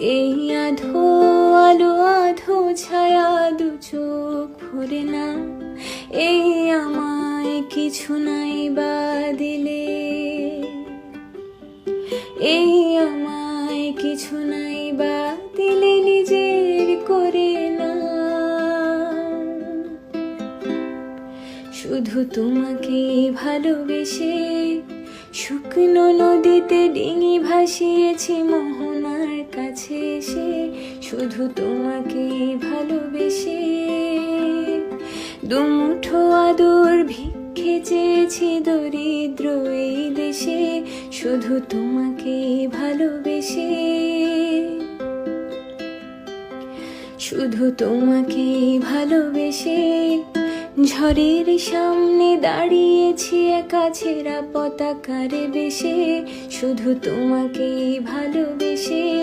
এই আধো আলো আধো ছায়া দু চোখ ভরে না, এই আমায় কিছু নাই বা দিলে, এই আমায় কিছু নাই বা দিলে নিজের করে না। শুধু তোমাকে ভালোবেসে শুকনো নদীতে ডিঙি ভাসিয়েছি মোহনার কাছে এসে, শুধু তোমাকে ভালোবেসে দুমুঠো আদর ভিক্ষে চেয়েছি দরিদ্র এই দেশে, শুধু তোমাকে ভালোবেসে, শুধু তোমাকে ভালোবেসে ঝড়ের সামনে দাঁড়িয়েছি একা ছেঁড়া পতাকার বেশে, শুধু তোমাকে ভালোবেসে।